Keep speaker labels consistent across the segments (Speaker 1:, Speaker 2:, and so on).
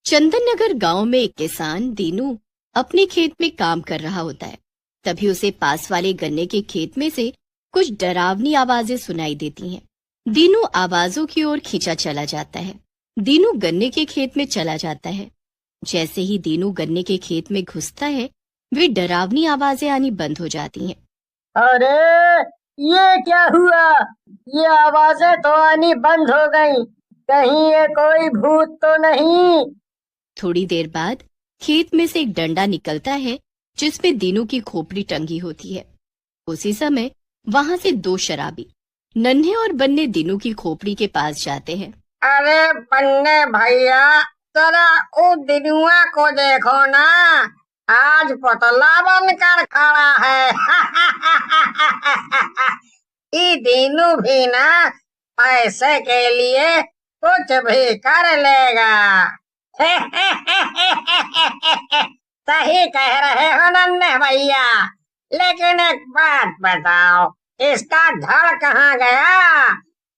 Speaker 1: चंदन नगर गांव में एक किसान दीनू अपने खेत में काम कर रहा होता है। तभी उसे पास वाले गन्ने के खेत में से कुछ डरावनी आवाजें सुनाई देती हैं। दीनू आवाजों की ओर खींचा चला जाता है। दीनू गन्ने के खेत में चला जाता है। जैसे ही दीनू गन्ने के खेत में घुसता है, वे डरावनी आवाजें आनी बंद हो जाती हैं।
Speaker 2: अरे ये क्या हुआ? ये आवाजें तो आनी बंद हो गई। कहीं ये कोई भूत तो नहीं?
Speaker 1: थोड़ी देर बाद खेत में से एक डंडा निकलता है जिसमें दीनू की खोपड़ी टंगी होती है। उसी समय वहां से दो शराबी नन्हे और बन्ने दीनू की खोपड़ी के पास जाते हैं।
Speaker 2: अरे बन्ने भैया, जरा ओ दिनुआ को देखो ना, आज पुतला बनकर खड़ा है। ये दीनू भी ना पैसे के लिए कुछ भी कर लेगा। सही कह रहे हो नन्हे भैया, लेकिन एक बात बताओ, इसका धड़ कहाँ गया?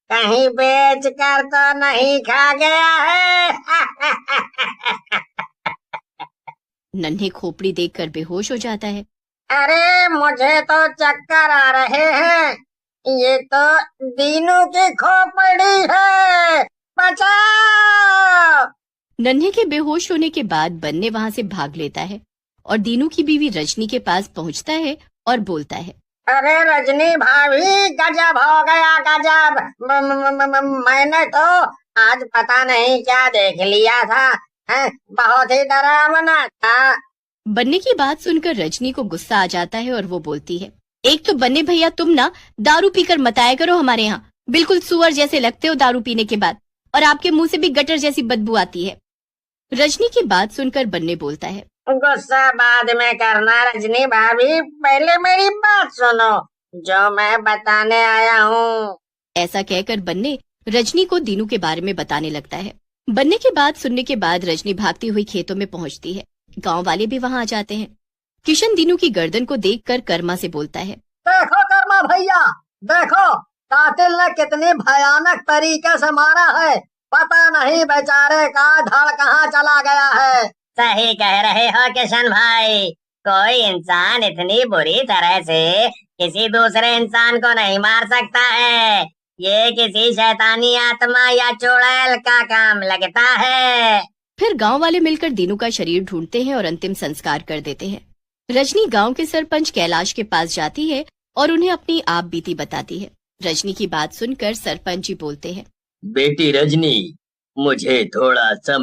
Speaker 2: कहीं बेच कर तो नहीं खा गया है?
Speaker 1: नन्हे खोपड़ी देखकर बेहोश हो जाता है।
Speaker 2: अरे मुझे तो चक्कर आ रहे हैं। ये तो दीनू की खोपड़ी है, बचाओ!
Speaker 1: नन्हे के बेहोश होने के बाद बन्ने वहां से भाग लेता है और दीनू की बीवी रजनी के पास पहुंचता है और बोलता है,
Speaker 2: अरे रजनी भाभी, गजब हो गया, गजब। मैंने तो आज पता नहीं क्या देख लिया था, है? बहुत ही डरावना था।
Speaker 1: बन्ने की बात सुनकर रजनी को गुस्सा आ जाता है और वो बोलती है, एक तो बन्ने भैया तुम ना दारू पीकर मत आया करो हमारे यहाँ। बिल्कुल सुअर जैसे लगते हो दारू पीने के बाद, और आपके मुंह से भी गटर जैसी बदबू आती है। रजनी की बात सुनकर बन्ने बोलता है,
Speaker 2: गुस्सा बाद में करना रजनी भाभी, पहले मेरी बात सुनो जो मैं बताने आया हूँ।
Speaker 1: ऐसा कहकर बन्ने रजनी को दीनू के बारे में बताने लगता है। बन्ने की बात सुनने के बाद रजनी भागती हुई खेतों में पहुंचती है। गांव वाले भी वहां आ जाते हैं। किशन दीनू की गर्दन को देखकर कर्मा से बोलता है,
Speaker 2: देखो कर्मा भैया, देखो कातिल ने कितनी भयानक तरीके से मारा है। पता नहीं बेचारे का धड़ कहाँ चला गया है। सही कह रहे हो किशन भाई, कोई इंसान इतनी बुरी तरह से किसी दूसरे इंसान को नहीं मार सकता है। ये किसी शैतानी आत्मा या चुड़ैल का काम लगता है।
Speaker 1: फिर गांव वाले मिलकर दीनू का शरीर ढूंढते हैं और अंतिम संस्कार कर देते हैं। रजनी गांव के सरपंच कैलाश के पास जाती है और उन्हें अपनी आप बीती बताती है। रजनी की बात सुनकर सरपंच जी बोलते हैं,
Speaker 3: बेटी रजनी, मुझे थोड़ा समय